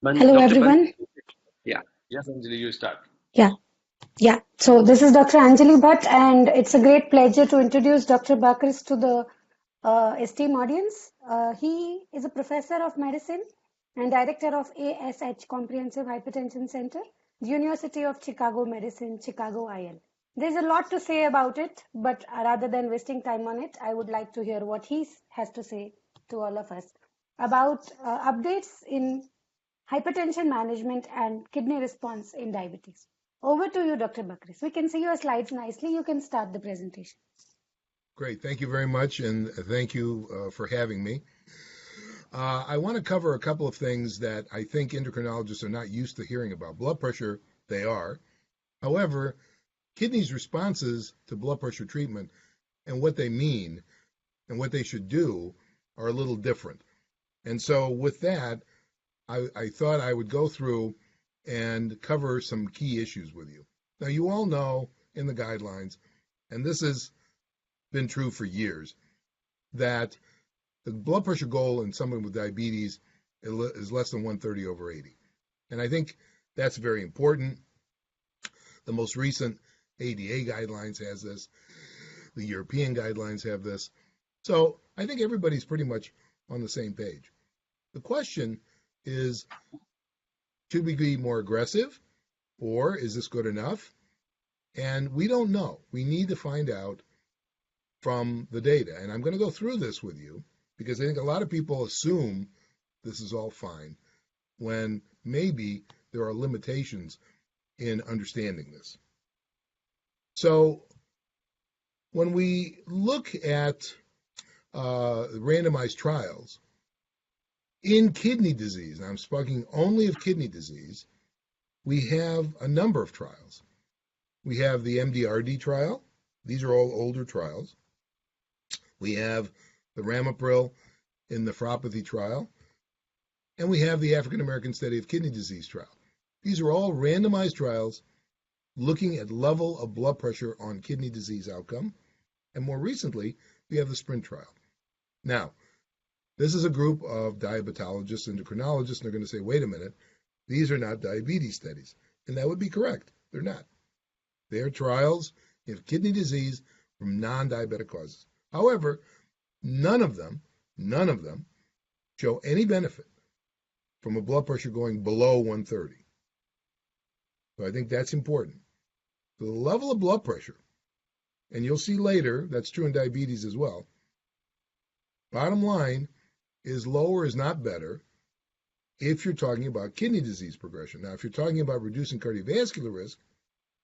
Hello, Dr. everyone. Yeah. Yes, Anjali, you start. Yeah. So this is Dr. Anjali Bhatt, and it's a great pleasure to introduce Dr. Bakris to the esteemed audience. He is a professor of medicine and director of ASH Comprehensive Hypertension Center, the University of Chicago Medicine, Chicago IL. There's a lot to say about it, but rather than wasting time on it, I would like to hear what he has to say to all of us about updates in hypertension management and kidney response in diabetes. Over to you, Dr. Bakris. We can see your slides nicely. You can start the presentation. Great. Thank you very much, and thank you for having me. I want to cover a couple of things that I think endocrinologists are not used to hearing about. Blood pressure, they are. However, kidneys' responses to blood pressure treatment and what they mean and what they should do are a little different. And so with that, I thought I would go through and cover some key issues with you. Now, you all know in the guidelines, and this has been true for years, that the blood pressure goal in someone with diabetes is less than 130/80. And I think that's very important. The most recent ADA guidelines has this. The European guidelines have this. So I think everybody's pretty much on the same page. The question is, should we be more aggressive, or is this good enough? And we don't know. We need to find out from the data. And I'm going to go through this with you because I think a lot of people assume this is all fine when maybe there are limitations in understanding this. So when we look at randomized trials in kidney disease, and I'm speaking only of kidney disease, we have a number of trials. We have the MDRD trial. These are all older trials. We have the ramipril in nephropathy trial, and we have the African American Study of Kidney Disease trial. These are all randomized trials looking at level of blood pressure on kidney disease outcome. And more recently, we have the SPRINT trial. Now, this is a group of diabetologists, endocrinologists, and they're going to say, wait a minute, these are not diabetes studies. And that would be correct. They're not. They are trials of kidney disease from non-diabetic causes. However, none of them show any benefit from a blood pressure going below 130. So I think that's important. So the level of blood pressure, and you'll see later, that's true in diabetes as well. Bottom line is lower is not better if you're talking about kidney disease progression. Now, if you're talking about reducing cardiovascular risk,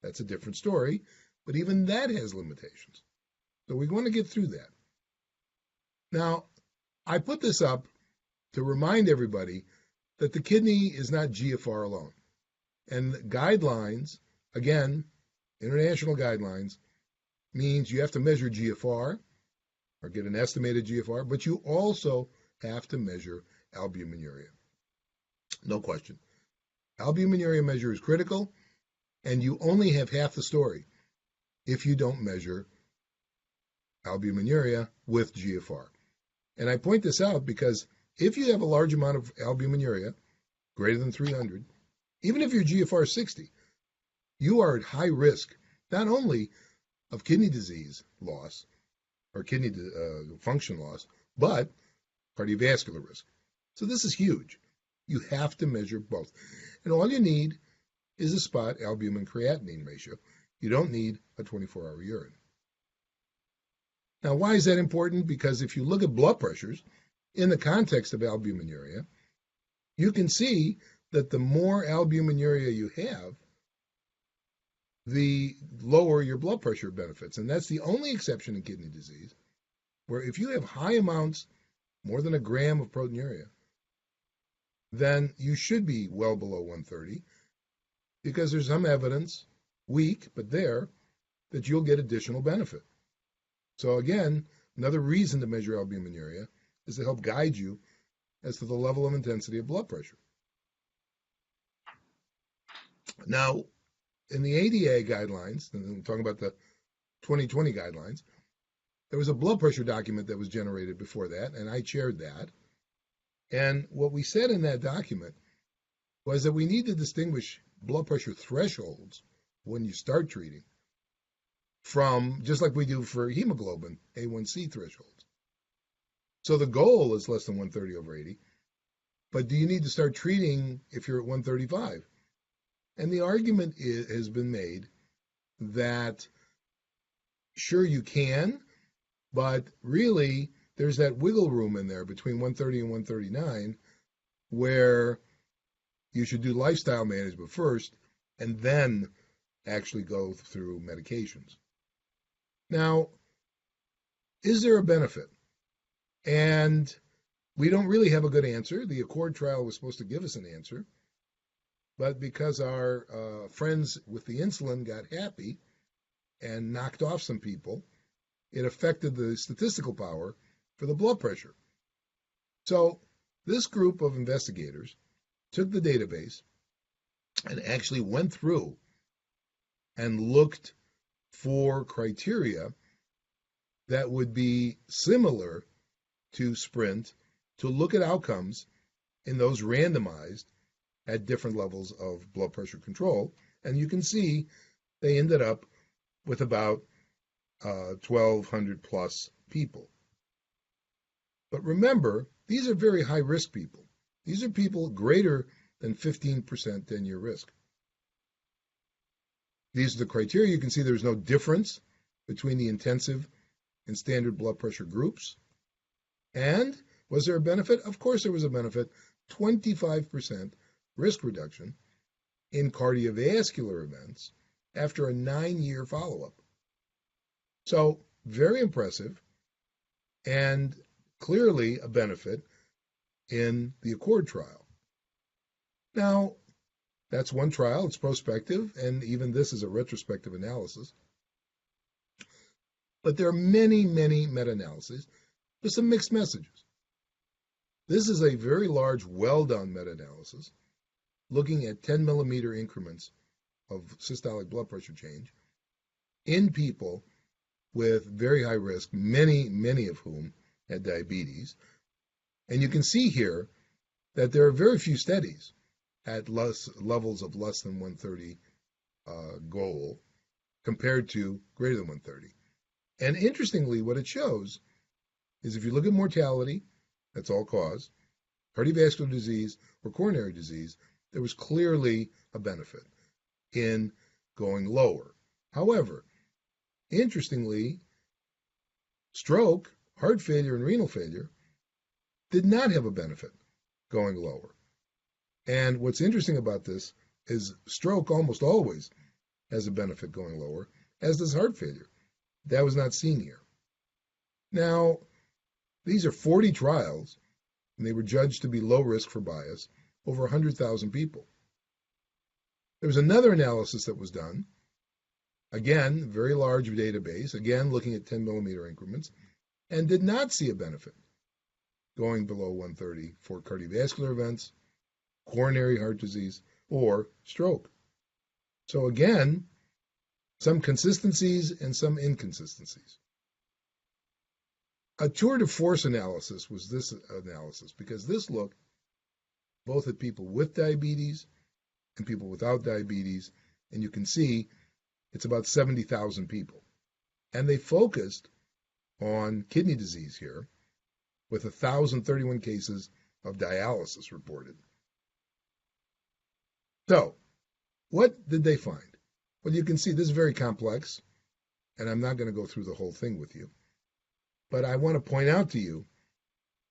that's a different story, but even that has limitations. So we want to get through that. Now, I put this up to remind everybody that the kidney is not GFR alone. And guidelines, again, international guidelines, means you have to measure GFR or get an estimated GFR, but you also have to measure albuminuria. No question. Albuminuria measure is critical, and you only have half the story if you don't measure albuminuria with GFR. And I point this out because if you have a large amount of albuminuria, greater than 300, even if your GFR is 60, you are at high risk, not only of kidney disease loss or kidney function loss, but cardiovascular risk. So this is huge. You have to measure both. And all you need is a spot albumin-creatinine ratio. You don't need a 24-hour urine. Now, why is that important? Because if you look at blood pressures in the context of albuminuria, you can see that the more albuminuria you have, the lower your blood pressure benefits. And that's the only exception in kidney disease, where if you have high amounts, more than a gram of proteinuria, then you should be well below 130, because there's some evidence, weak, but there, that you'll get additional benefit. So again, another reason to measure albuminuria is to help guide you as to the level of intensity of blood pressure. Now, in the ADA guidelines, and I'm talking about the 2020 guidelines, there was a blood pressure document that was generated before that, and I chaired that. And what we said in that document was that we need to distinguish blood pressure thresholds when you start treating from, just like we do for hemoglobin A1C thresholds. So the goal is less than 130/80, but do you need to start treating if you're at 135? And the argument has been made that sure you can, but really there's that wiggle room in there between 130 and 139 where you should do lifestyle management first and then actually go through medications. Now, is there a benefit? And we don't really have a good answer. The ACCORD trial was supposed to give us an answer, but because our friends with the insulin got happy and knocked off some people, it affected the statistical power for the blood pressure. So this group of investigators took the database and actually went through and looked for criteria that would be similar to SPRINT to look at outcomes in those randomized at different levels of blood pressure control. And you can see they ended up with about 1,200 plus people. But remember, these are very high risk people. These are people greater than 15% 10-year risk. These are the criteria. You can see there's no difference between the intensive and standard blood pressure groups. And was there a benefit? Of course there was a benefit. 25% risk reduction in cardiovascular events after a 9-year follow-up. So very impressive and clearly a benefit in the ACCORD trial. Now, that's one trial. It's prospective, and even this is a retrospective analysis. But there are many, many meta-analyses with some mixed messages. This is a very large, well-done meta-analysis looking at 10 millimeter increments of systolic blood pressure change in people with very high risk, many of whom had diabetes. And you can see here that there are very few studies at levels of less than 130 goal compared to greater than 130. And interestingly, what it shows is if you look at mortality, that's all cause, cardiovascular disease or coronary disease, there was clearly a benefit in going lower. However, interestingly, stroke, heart failure, and renal failure did not have a benefit going lower. And what's interesting about this is stroke almost always has a benefit going lower, as does heart failure. That was not seen here. Now, these are 40 trials, and they were judged to be low risk for bias, over 100,000 people. There was another analysis that was done, again, very large database, again, looking at 10 millimeter increments, and did not see a benefit going below 130 for cardiovascular events, coronary heart disease, or stroke. So again, some consistencies and some inconsistencies. A tour de force analysis was this analysis, because this looked both at people with diabetes and people without diabetes, and you can see it's about 70,000 people. And they focused on kidney disease here, with 1,031 cases of dialysis reported. So, what did they find? Well, you can see this is very complex, and I'm not going to go through the whole thing with you. But I want to point out to you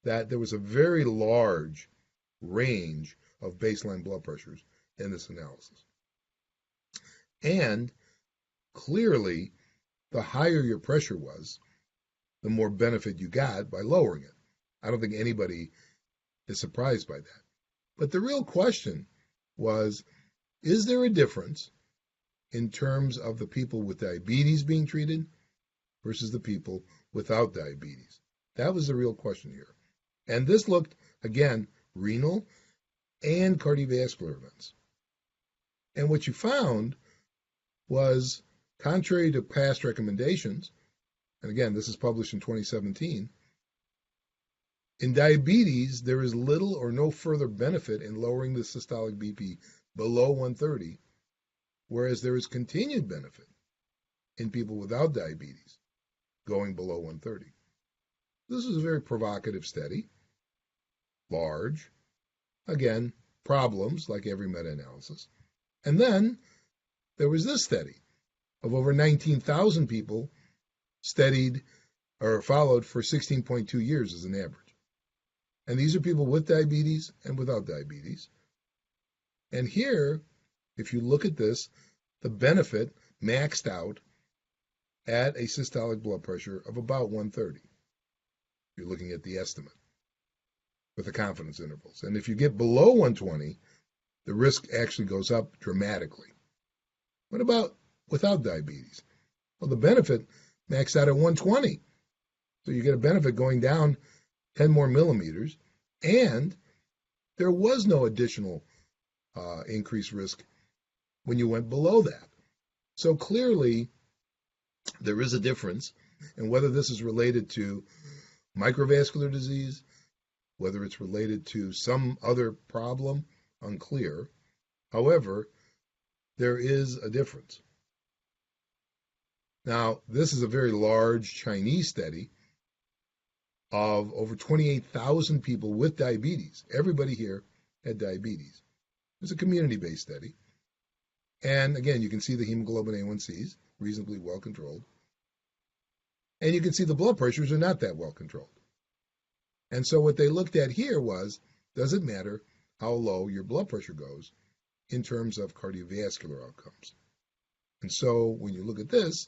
that there was a very large range of baseline blood pressures in this analysis. And clearly, the higher your pressure was, the more benefit you got by lowering it. I don't think anybody is surprised by that. But the real question was, is there a difference in terms of the people with diabetes being treated versus the people without diabetes? That was the real question here. And this looked, again, renal and cardiovascular events. And what you found was, contrary to past recommendations, and again, this is published in 2017, In diabetes, there is little or no further benefit in lowering the systolic BP below 130, whereas there is continued benefit in people without diabetes going below 130. This is a very provocative study, large, again, problems like every meta-analysis. And then there was this study of over 19,000 people studied or followed for 16.2 years as an average. And these are people with diabetes and without diabetes. And here, if you look at this, the benefit maxed out at a systolic blood pressure of about 130. You're looking at the estimate with the confidence intervals. And if you get below 120, the risk actually goes up dramatically. What about without diabetes? Well, the benefit maxed out at 120. So you get a benefit going down 10 more millimeters, and there was no additional increased risk when you went below that. So clearly, there is a difference, and whether this is related to microvascular disease, whether it's related to some other problem, unclear. However, there is a difference. Now, this is a very large Chinese study of over 28,000 people with diabetes. Everybody here had diabetes. It was a community-based study. And again, you can see the hemoglobin A1Cs, reasonably well controlled. And you can see the blood pressures are not that well controlled. And so what they looked at here was, does it matter how low your blood pressure goes in terms of cardiovascular outcomes? And so when you look at this,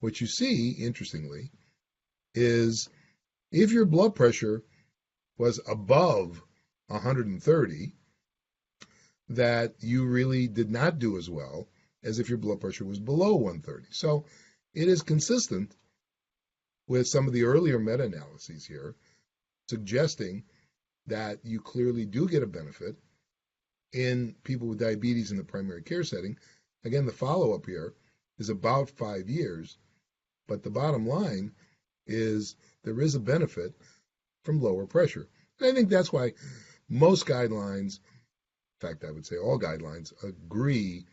what you see, interestingly, is if your blood pressure was above 130, that you really did not do as well as if your blood pressure was below 130. So it is consistent with some of the earlier meta-analyses here, suggesting that you clearly do get a benefit in people with diabetes in the primary care setting. Again, the follow-up here is about 5 years, but the bottom line is there is a benefit from lower pressure. And I think that's why most guidelines, in fact, I would say all guidelines, agree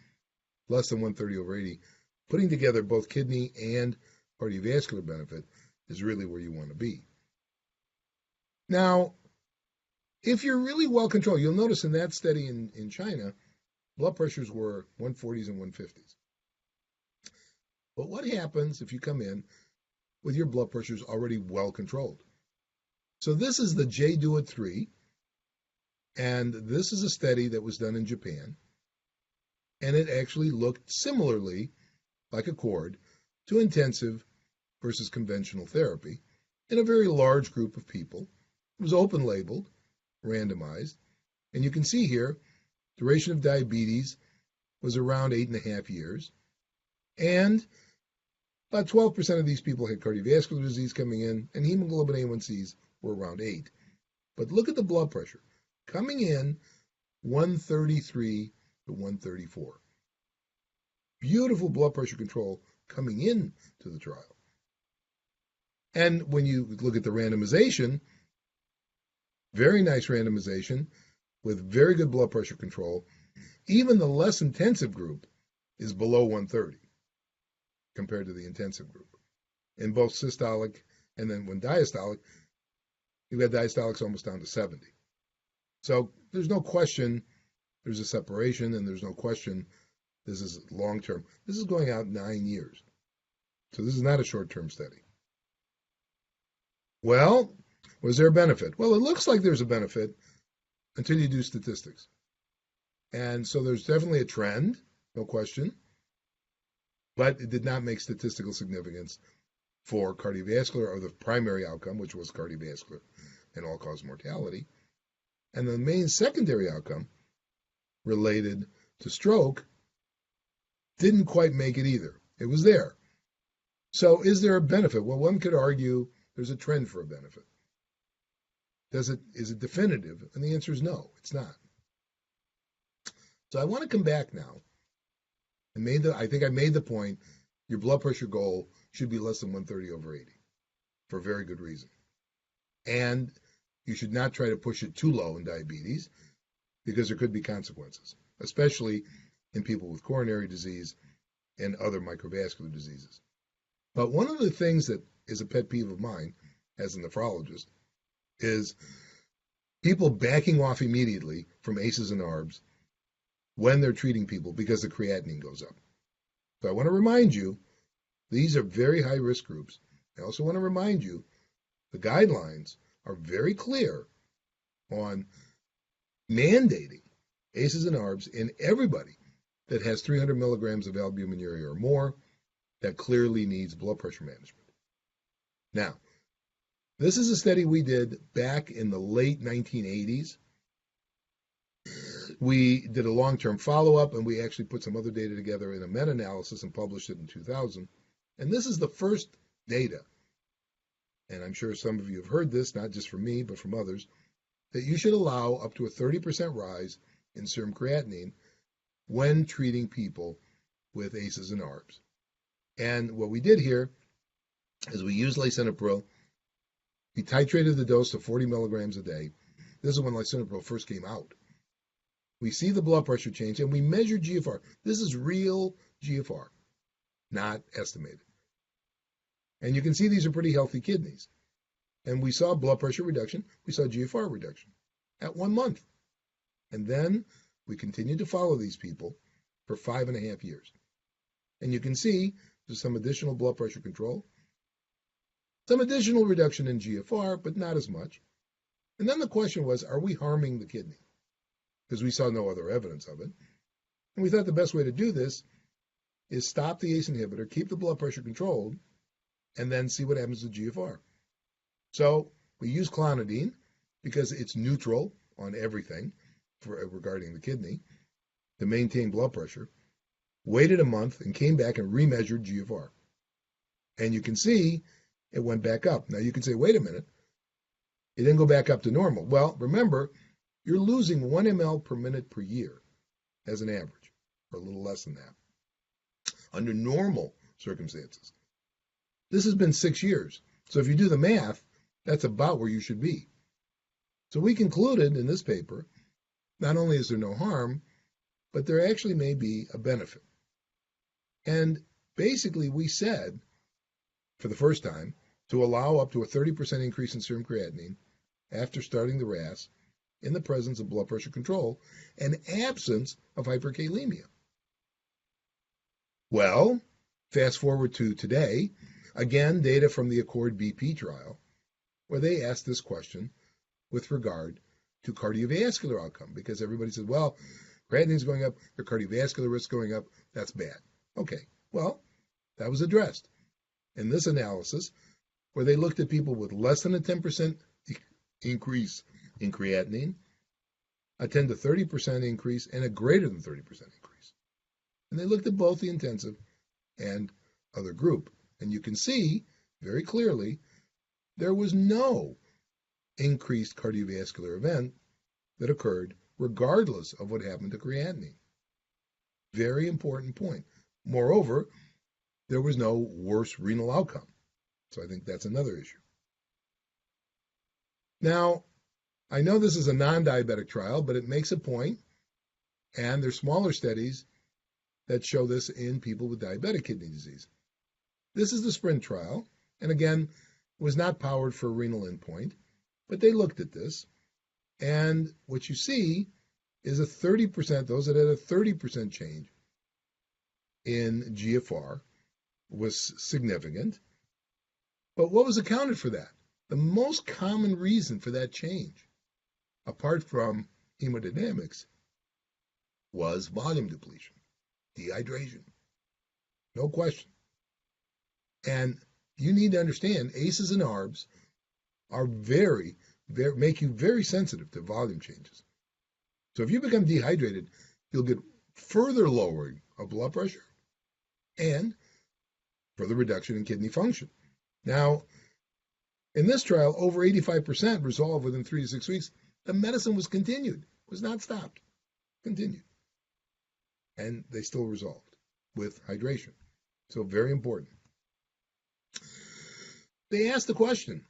less than 130 over 80. Putting together both kidney and cardiovascular benefit is really where you want to be. Now, if you're really well controlled, you'll notice in that study in China, blood pressures were 140s and 150s. But what happens if you come in with your blood pressures already well controlled? So this is the J-Do-It-3, and this is a study that was done in Japan, and it actually looked similarly like a cord to intensive versus conventional therapy in a very large group of people. It was open labeled, randomized, and you can see here, duration of diabetes was around 8.5 years, and about 12% of these people had cardiovascular disease coming in, and hemoglobin A1Cs were around 8. But look at the blood pressure. Coming in, 133 to 134. Beautiful blood pressure control coming in to the trial. And when you look at the randomization, very nice randomization with very good blood pressure control. Even the less intensive group is below 130 compared to the intensive group in both systolic and then when diastolic, you've got diastolics almost down to 70. So there's no question there's a separation, and there's no question this is long-term. This is going out 9 years. So this is not a short-term study. Well, was there a benefit? Well, it looks like there's a benefit until you do statistics. And so there's definitely a trend, no question, but it did not make statistical significance for cardiovascular or the primary outcome, which was cardiovascular and all-cause mortality. And the main secondary outcome related to stroke didn't quite make it either. It was there. So is there a benefit? Well, one could argue there's a trend for a benefit. Is it definitive? And the answer is no, it's not. So I want to come back now. I think I made the point, your blood pressure goal should be less than 130 over 80 for a very good reason. And You should not try to push it too low in diabetes because there could be consequences, especially in people with coronary disease and other microvascular diseases. But one of the things that is a pet peeve of mine as a nephrologist is people backing off immediately from ACEs and ARBs when they're treating people because the creatinine goes up. So I want to remind you, these are very high risk groups. I also want to remind you, the guidelines are very clear on mandating ACEs and ARBs in everybody that has 300 milligrams of albuminuria or more that clearly needs blood pressure management. Now, this is a study we did back in the late 1980s. We did a long-term follow-up, and we actually put some other data together in a meta-analysis and published it in 2000. And this is the first data, and I'm sure some of you have heard this, not just from me, but from others, that you should allow up to a 30% rise in serum creatinine when treating people with ACEs and ARBs. And what we did here is we used lisinopril. We titrated the dose to 40 milligrams a day. This is when lisinopril first came out. We see the blood pressure change, and we measure GFR. This is real GFR, not estimated. And you can see these are pretty healthy kidneys. And we saw blood pressure reduction. We saw GFR reduction at 1 month. And then we continued to follow these people for 5.5 years. And you can see there's some additional blood pressure control, some additional reduction in GFR, but not as much. And then the question was, are we harming the kidney? Because we saw no other evidence of it. And we thought the best way to do this is stop the ACE inhibitor, keep the blood pressure controlled, and then see what happens to GFR. So we use clonidine because it's neutral on everything regarding the kidney to maintain blood pressure, waited a month, and came back and remeasured GFR. And you can see it went back up. Now you can say, wait a minute, it didn't go back up to normal. Well, remember, you're losing 1 ml per minute per year as an average, or a little less than that, under normal circumstances. This has been 6 years. So if you do the math, that's about where you should be. So we concluded in this paper, not only is there no harm, but there actually may be a benefit. And basically we said, for the first time, to allow up to a 30% increase in serum creatinine after starting the RAS in the presence of blood pressure control and absence of hyperkalemia. Well, fast forward to today, again, data from the Accord BP trial, where they asked this question with regard to cardiovascular outcome, because everybody said, well, creatinine's going up, your cardiovascular risk going up, that's bad. Okay, well, that was addressed in this analysis where they looked at people with less than a 10% increase in creatinine, a 10 to 30% increase, and a greater than 30% increase. And they looked at both the intensive and other group. And you can see very clearly there was no increased cardiovascular event that occurred regardless of what happened to creatinine. Very important point. Moreover, there was no worse renal outcome. So I think that's another issue. Now, I know this is a non-diabetic trial, but it makes a point, and there's smaller studies that show this in people with diabetic kidney disease. This is the SPRINT trial, and again, was not powered for a renal endpoint, but they looked at this, and what you see is a 30%, those that had a 30% change in GFR was significant. But what was accounted for that? The most common reason for that change, apart from hemodynamics, was volume depletion, dehydration. No question. And you need to understand ACEs and ARBs are make you very sensitive to volume changes. So if you become dehydrated, you'll get further lowering of blood pressure and further reduction in kidney function. Now, in this trial, over 85% resolved within 3 to 6 weeks. The medicine was continued, was not stopped, continued. And they still resolved with hydration. So very important. They asked the question,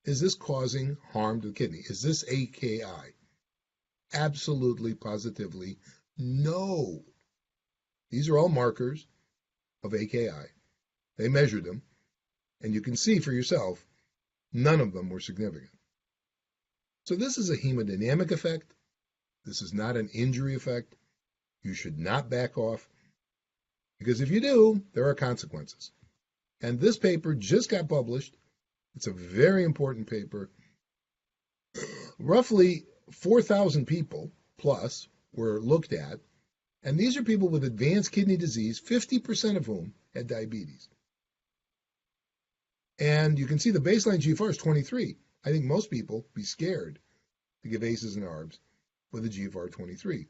is this causing harm to the kidney? Is this AKI? Absolutely, positively, no. These are all markers of AKI. They measured them, and you can see for yourself, none of them were significant. So this is a hemodynamic effect. This is not an injury effect. You should not back off, because if you do, there are consequences. And this paper just got published. It's a very important paper. Roughly 4,000 people plus were looked at, and these are people with advanced kidney disease, 50% of whom had diabetes. And you can see the baseline GFR is 23. I think most people be scared to give ACEs and ARBs with a GFR 23.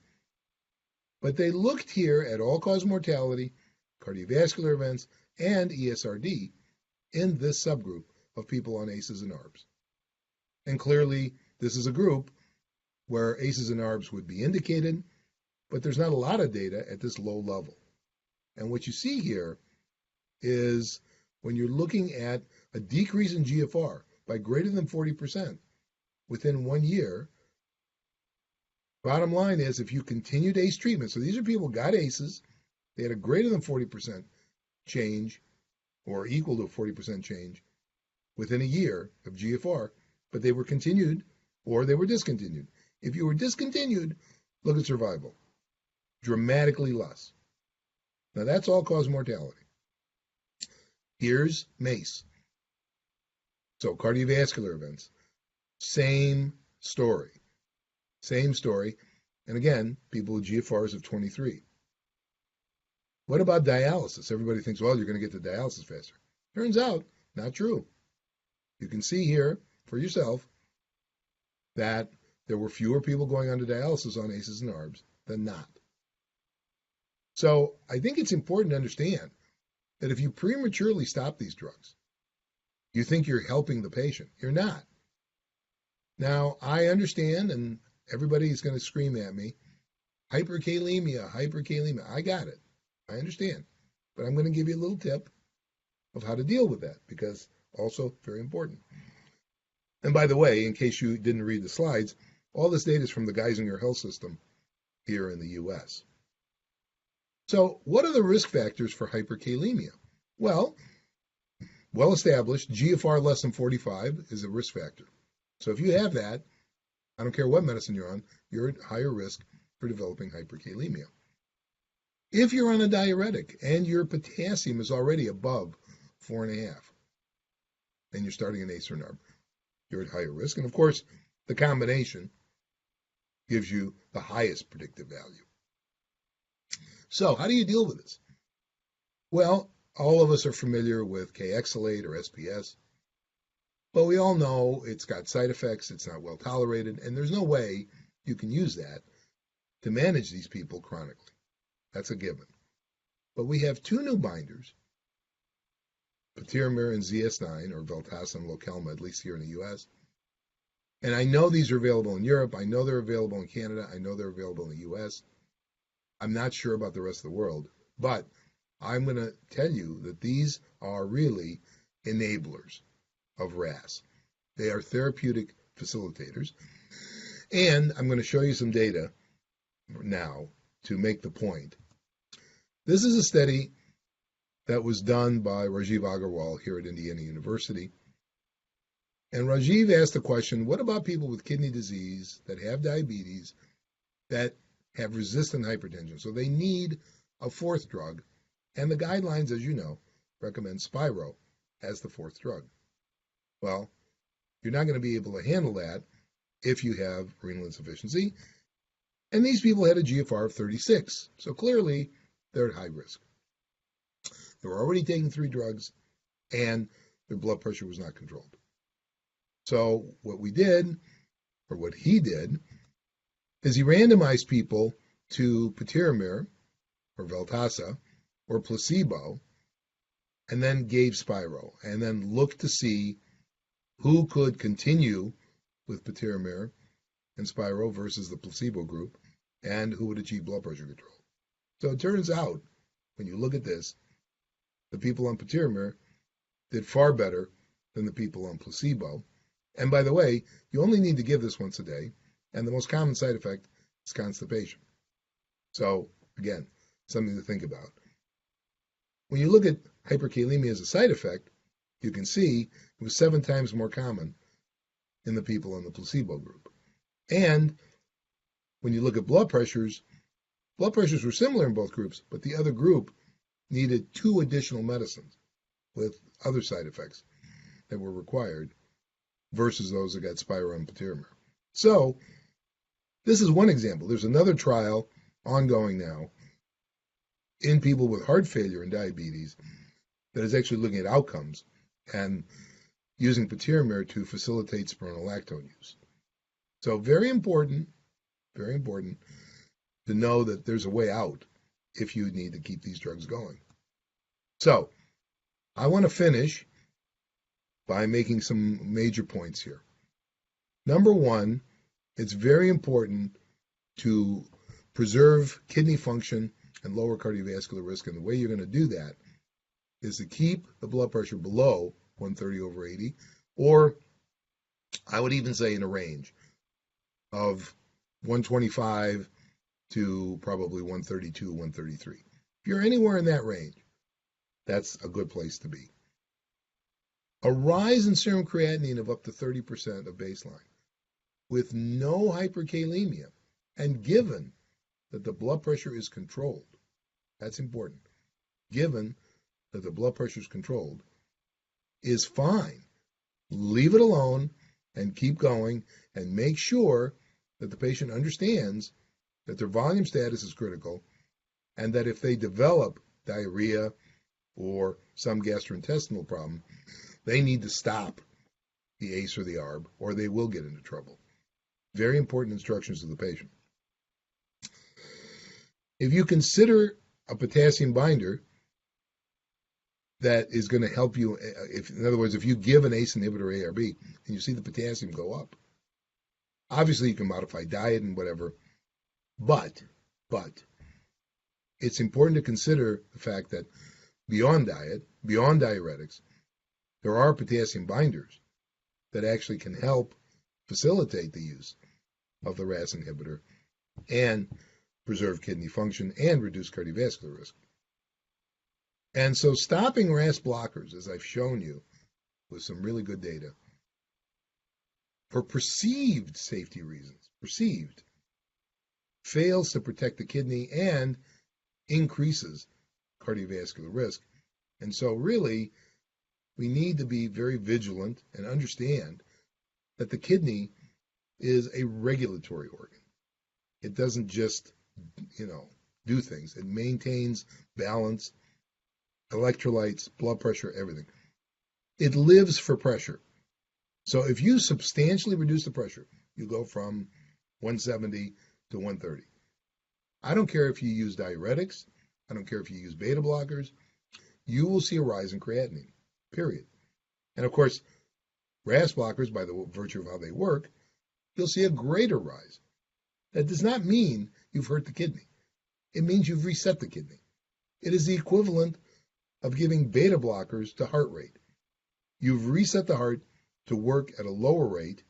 But they looked here at all-cause mortality, cardiovascular events, and ESRD in this subgroup of people on ACEs and ARBs. And clearly, this is a group where ACEs and ARBs would be indicated, but there's not a lot of data at this low level. And what you see here is when you're looking at a decrease in GFR by greater than 40% within 1 year, bottom line is if you continued ACE treatment, so these are people who got ACEs, they had a greater than 40% change or equal to a 40% change within a year of GFR, but they were continued or they were discontinued. If you were discontinued, look at survival. Dramatically less. Now that's all-cause mortality. Here's MACE. So cardiovascular events, same story. Same story. And again, people with GFRs of 23. What about dialysis? Everybody thinks, well, you're going to get to dialysis faster. Turns out, not true. You can see here for yourself that there were fewer people going on to dialysis on ACEs and ARBs than not. So I think it's important to understand that if you prematurely stop these drugs, you think you're helping the patient. You're not. Now, I understand, and everybody's going to scream at me, hyperkalemia. I got it. I understand. But I'm going to give you a little tip of how to deal with that, because also very important. And by the way, in case you didn't read the slides, all this data is from the Geisinger Health System here in the U.S. So what are the risk factors for hyperkalemia? Well established, GFR less than 45 is a risk factor. So if you have that, I don't care what medicine you're on, you're at higher risk for developing hyperkalemia. If you're on a diuretic and your potassium is already above 4.5, and you're starting an ACE or an ARB, you're at higher risk. And of course, the combination gives you the highest predictive value. So how do you deal with this? Well, all of us are familiar with K-exalate or SPS, but we all know it's got side effects, it's not well tolerated, and there's no way you can use that to manage these people chronically. That's a given. But we have two new binders, patiromer and ZS9, or Veltassa and Lokelma, at least here in the U.S. And I know these are available in Europe. I know they're available in Canada. I know they're available in the U.S. I'm not sure about the rest of the world, but I'm going to tell you that these are really enablers of RAS. They are therapeutic facilitators. And I'm going to show you some data now to make the point. This is a study that was done by Rajiv Agarwal here at Indiana University. And Rajiv asked the question, what about people with kidney disease that have diabetes that have resistant hypertension? So they need a fourth drug. And the guidelines, as you know, recommend Spiro as the fourth drug. Well, you're not going to be able to handle that if you have renal insufficiency. And these people had a GFR of 36. So clearly, they're at high risk. They were already taking 3 drugs, and their blood pressure was not controlled. So what we did, or what he did, is he randomized people to patiromer, or Veltassa, or placebo, and then gave Spiro, and then looked to see who could continue with patiromer and Spiro versus the placebo group, and who would achieve blood pressure control. So it turns out, when you look at this, the people on patiromer did far better than the people on placebo, And by the way, you only need to give this once a day, and the most common side effect is constipation. So again, something to think about. When you look at hyperkalemia as a side effect, you can see it was 7 times more common in the people in the placebo group. And when you look at blood pressures were similar in both groups, but the other group needed 2 additional medicines with other side effects that were required versus those that got Spiro and Patiromer. So this is one example. There's another trial ongoing now in people with heart failure and diabetes that is actually looking at outcomes and using Patiromer to facilitate spironolactone use. So very important to know that there's a way out if you need to keep these drugs going. So I want to finish by making some major points here. Number one, it's very important to preserve kidney function and lower cardiovascular risk. And the way you're going to do that is to keep the blood pressure below 130/80, or I would even say in a range of 125 to probably 132, 133. If you're anywhere in that range, that's a good place to be. A rise in serum creatinine of up to 30% of baseline with no hyperkalemia, and given that the blood pressure is controlled, that's important, given that the blood pressure is controlled, is fine. Leave it alone and keep going, and make sure that the patient understands that their volume status is critical, and that if they develop diarrhea or some gastrointestinal problem, they need to stop the ACE or the ARB, or they will get into trouble. Very important instructions to the patient. If you consider a potassium binder that is going to help you, in other words, if you give an ACE inhibitor ARB and you see the potassium go up, obviously you can modify diet and whatever, but it's important to consider the fact that beyond diet, beyond diuretics, there are potassium binders that actually can help facilitate the use of the RAS inhibitor and preserve kidney function and reduce cardiovascular risk. And so stopping RAS blockers, as I've shown you with some really good data, for perceived safety reasons, fails to protect the kidney and increases cardiovascular risk. And so really, we need to be very vigilant and understand that the kidney is a regulatory organ. It doesn't just, do things. It maintains balance, electrolytes, blood pressure, everything. It lives for pressure. So if you substantially reduce the pressure, you go from 170 to 130. I don't care if you use diuretics. I don't care if you use beta blockers. You will see a rise in creatinine, period. And of course, RAS blockers, by the virtue of how they work, you'll see a greater rise. That does not mean you've hurt the kidney. It means you've reset the kidney. It is the equivalent of giving beta blockers to heart rate. You've reset the heart to work at a lower rate,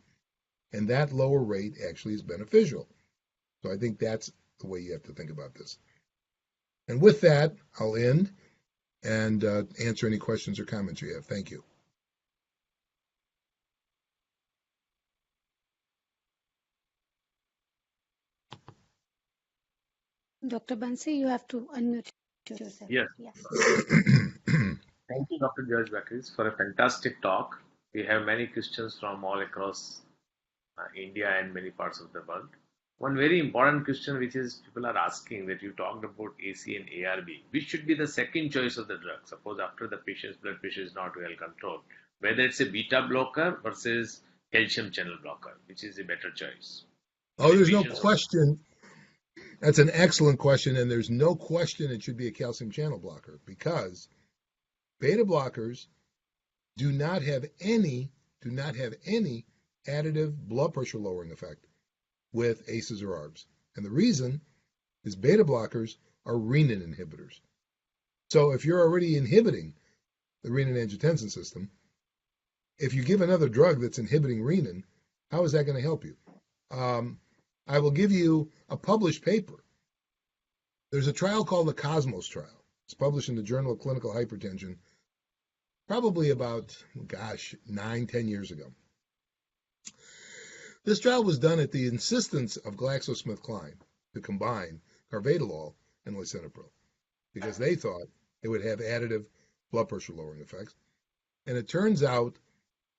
and that lower rate actually is beneficial. So I think that's the way you have to think about this. And with that, I'll end and answer any questions or comments you have. Thank you. Dr. Bansi, you have to unmute yourself. Yes. Yeah. Thank you, Dr. George Bakris, for a fantastic talk. We have many questions from all across India and many parts of the world. One very important question which is people are asking, that you talked about AC and ARB, which should be the second choice of the drug. Suppose after the patient's blood pressure is not well controlled, whether it's a beta blocker versus calcium channel blocker, which is a better choice? Oh, there's no question. That's an excellent question, and there's no question it should be a calcium channel blocker, because beta blockers do not have any additive blood pressure lowering effect with ACEs or ARBs. And the reason is beta blockers are renin inhibitors. So if you're already inhibiting the renin-angiotensin system, if you give another drug that's inhibiting renin, how is that going to help you? I will give you a published paper. There's a trial called the Cosmos trial. It's published in the Journal of Clinical Hypertension probably about, 9-10 years ago. This trial was done at the insistence of GlaxoSmithKline to combine carvedilol and lisinopril because they thought it would have additive blood pressure lowering effects. And it turns out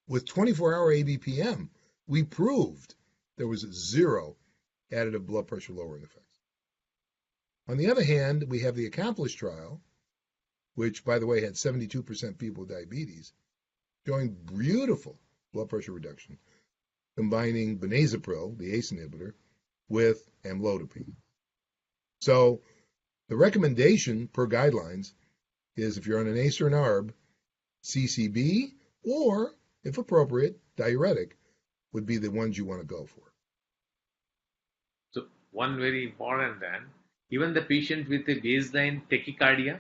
with 24-hour ABPM, we proved there was zero additive blood pressure lowering effects. On the other hand, we have the Accomplished trial, which, by the way, had 72% people with diabetes, showing beautiful blood pressure reduction, combining benazepril, the ACE inhibitor, with amlodipine. So the recommendation per guidelines is if you're on an ACE or an ARB, CCB, or, if appropriate, diuretic would be the ones you want to go for. So one very important then, even the patient with a baseline tachycardia,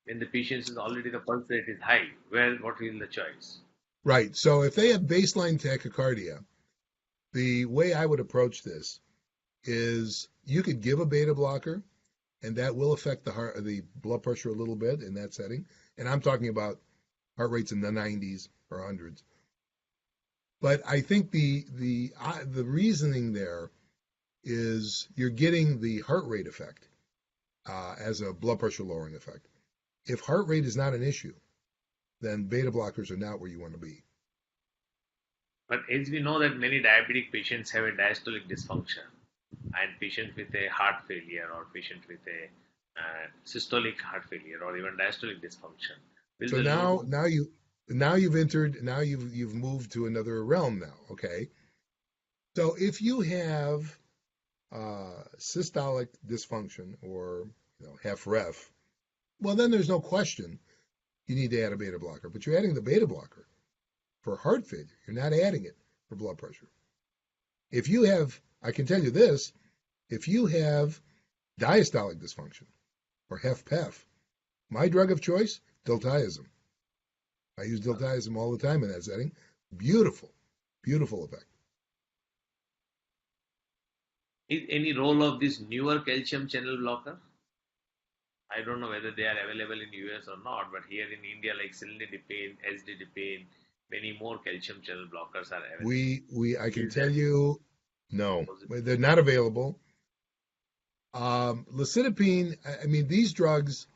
when the patient is already the pulse rate is high, what is the choice? Right. So if they have baseline tachycardia, the way I would approach this is you could give a beta blocker, and that will affect the blood pressure a little bit in that setting. And I'm talking about heart rates in the 90s or 100s. But I think the reasoning there is you're getting the heart rate effect as a blood pressure lowering effect. If heart rate is not an issue, then beta blockers are not where you want to be. But as we know that many diabetic patients have a diastolic dysfunction, and patients with a heart failure or patient with a systolic heart failure or even diastolic dysfunction. So you've moved to another realm now. Okay. So if you have systolic dysfunction or HFrEF, well, then there's no question you need to add a beta blocker. But you're adding the beta blocker for heart failure. You're not adding it for blood pressure. If you have, I can tell you this, if you have diastolic dysfunction or HFpEF, my drug of choice, diltiazem. I use diltiazem all the time in that setting. Beautiful, beautiful effect. Is any role of this newer calcium channel blocker? I don't know whether they are available in US or not, but here in India, like cilnidipine, SDDipine, many more calcium channel blockers are available. I can tell you, no, they're not available. Licidipine, I mean, these drugs,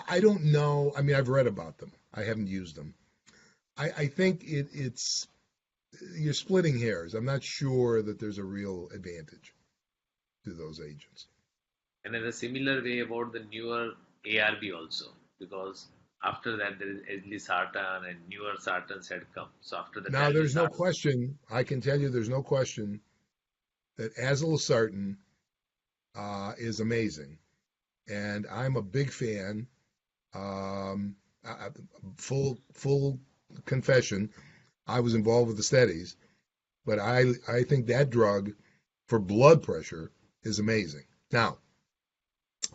I don't know. I mean, I've read about them. I haven't used them. I think it's you're splitting hairs. I'm not sure that there's a real advantage to those agents. And in a similar way about the newer ARB also, because after that there is losartan and newer sartans had come. So after the now there's no question. I can tell you there's no question that losartan is amazing, and I'm a big fan. Full confession, I was involved with the studies, but I think that drug for blood pressure is amazing. Now,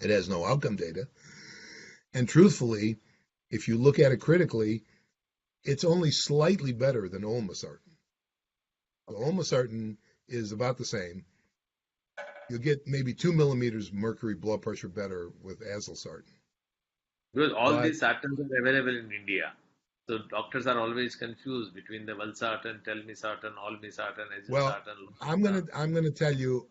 it has no outcome data, and truthfully, if you look at it critically, it's only slightly better than olmesartan. Olmesartan is about the same. You'll get maybe 2 millimeters mercury blood pressure better with azilsartan. Because these sartans are available in India. So doctors are always confused between the valsartan, telmisartan, olmesartan, azilsartan. Well, I'm gonna tell you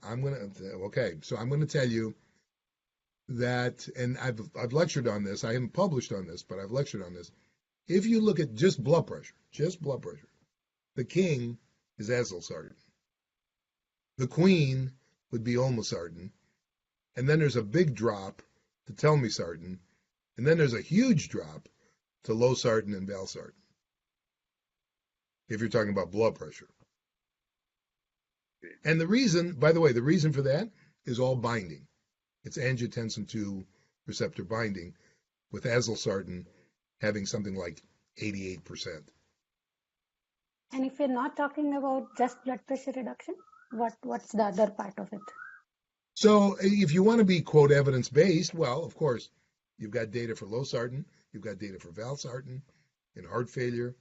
that, and I've lectured on this. I haven't published on this, but I've lectured on this. If you look at just blood pressure, the king is azilsartan. The queen would be olmesartan, and then there's a big drop to telmisartan, and then there's a huge drop to losartan and valsartan. If you're talking about blood pressure. And the reason, by the way, the reason for that is all binding. It's angiotensin II receptor binding, with azilsartan having something like 88%. And if you're not talking about just blood pressure reduction, what's the other part of it? So if you want to be, quote, evidence-based, well, of course, you've got data for losartan, you've got data for valsartan in heart failure.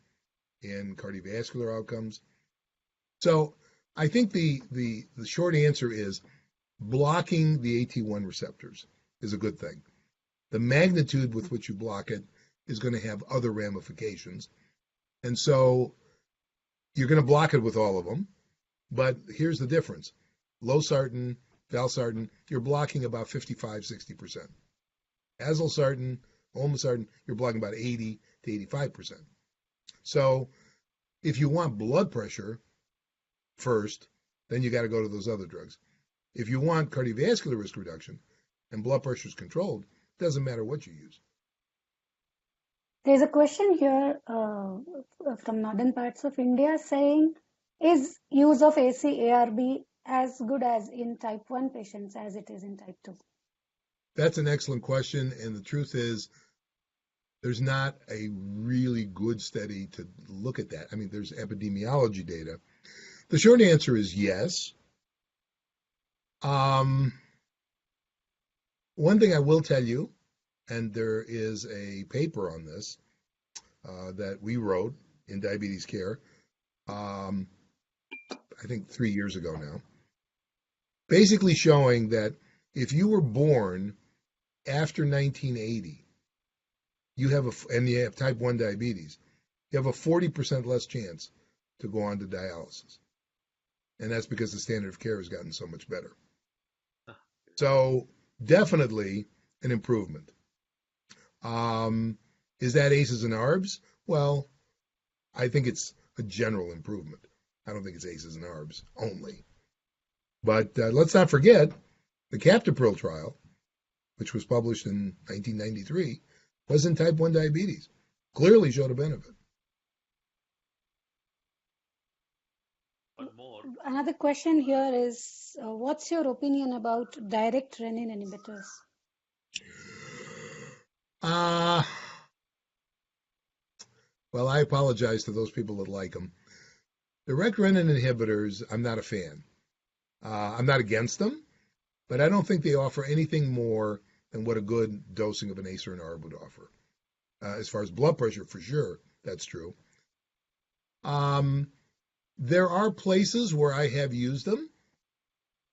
in cardiovascular outcomes. So I think the short answer is blocking the AT1 receptors is a good thing. The magnitude with which you block it is going to have other ramifications. And so you're going to block it with all of them. But here's the difference. Losartan, valsartan, you're blocking about 55, 60%. Azilsartan, olmesartan, you're blocking about 80 to 85%. So if you want blood pressure first, then you got to go to those other drugs. If you want cardiovascular risk reduction and blood pressure is controlled, it doesn't matter what you use. There's a question here from northern parts of India saying, is use of AC-ARB as good as in type 1 patients as it is in type 2? That's an excellent question. And the truth is, there's not a really good study to look at that. I mean, there's epidemiology data. The short answer is yes. One thing I will tell you, and there is a paper on this that we wrote in Diabetes Care, I think 3 years ago now, basically showing that if you were born after 1980, and you have type 1 diabetes, you have a 40% less chance to go on to dialysis. And that's because the standard of care has gotten so much better. So definitely an improvement. Is that ACEs and ARBs? Well, I think it's a general improvement. I don't think it's ACEs and ARBs only. But let's not forget the captopril trial, which was published in 1993, was in type 1 diabetes. Clearly showed a benefit. One more. Another question here is, what's your opinion about direct renin inhibitors? Well, I apologize to those people that like them. Direct renin inhibitors, I'm not a fan. I'm not against them, but I don't think they offer anything more than what a good dosing of an ACE or an ARB would offer. As far as blood pressure, for sure, that's true. There are places where I have used them,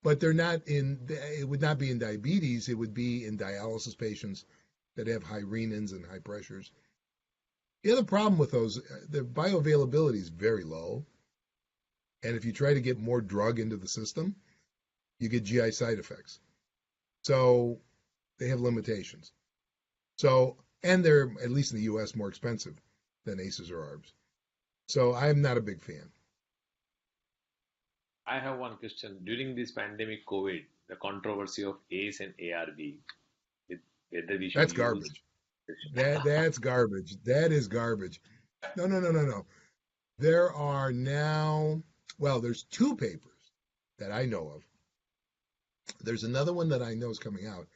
but it would not be in diabetes, it would be in dialysis patients that have high renins and high pressures. The other problem with those, the bioavailability is very low. And if you try to get more drug into the system, you get GI side effects. So they have limitations. So, and they're, at least in the US, more expensive than ACEs or ARBs. So I'm not a big fan. I have one question. During this pandemic COVID, the controversy of ACE and ARB, whether we should That's use garbage. That's garbage. That is garbage. No. There are now, well, there's 2 papers that I know of. There's another one that I know is coming out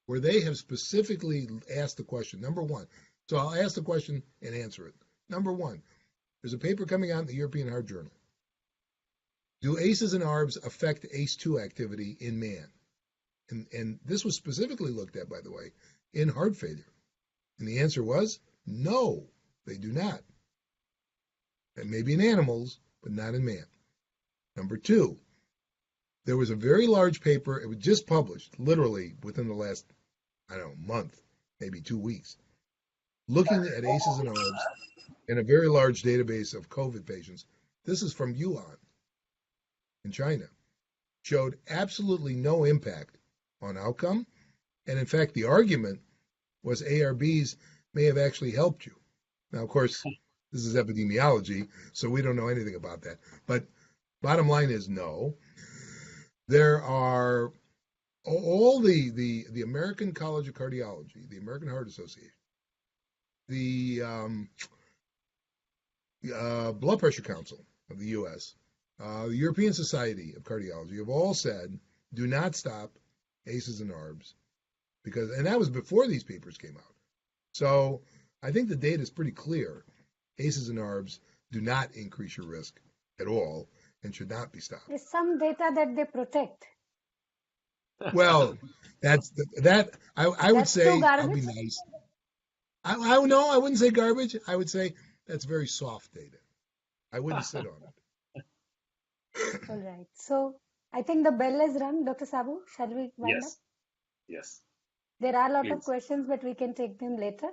where they have specifically asked the question, number one. So I'll ask the question and answer it. Number one, there's a paper coming out in the European Heart Journal. Do ACEs and ARBs affect ACE2 activity in man? And this was specifically looked at, by the way, in heart failure. And the answer was no, they do not. And maybe in animals, but not in man. Number 2, there was a very large paper, it was just published, literally within the last, month, maybe 2 weeks, looking at ACEs and ARBs in a very large database of COVID patients. This is from Yuan in China. Showed absolutely no impact on outcome. And in fact, the argument was ARBs may have actually helped you. Now, of course, this is epidemiology, so we don't know anything about that. But bottom line is no. There are all the American College of Cardiology, the American Heart Association, the Blood Pressure Council of the U.S., the European Society of Cardiology have all said, do not stop ACEs and ARBs, and that was before these papers came out. So I think the data is pretty clear. ACEs and ARBs do not increase your risk at all and should not be stopped. There's some data that they protect. Well, I would That's say, so I'll be garbage. nice. I wouldn't say garbage. I would say That's very soft data. I wouldn't sit on it. All right. So I think the bell is rung. Dr. Sabu, shall we wind up? Yes, yes, There are a lot of please. questions, but we can take them later.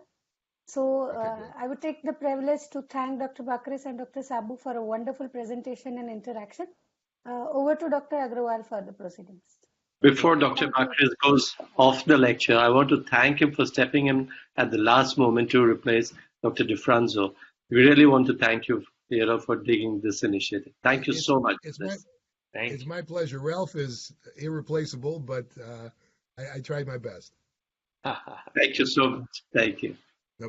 So Okay, great. I would take the privilege to thank Dr. Bakris and Dr. Sabu for a wonderful presentation and interaction. Over to Dr. Agrawal for the proceedings. Before Dr. Thank you. Bakris goes off the lecture, I want to thank him for stepping in at the last moment to replace Dr. DiFranzo. We really want to thank you, for taking this initiative. Thank you so much. It's my pleasure. Ralph is irreplaceable, but I tried my best. Thank you so much. Thank you.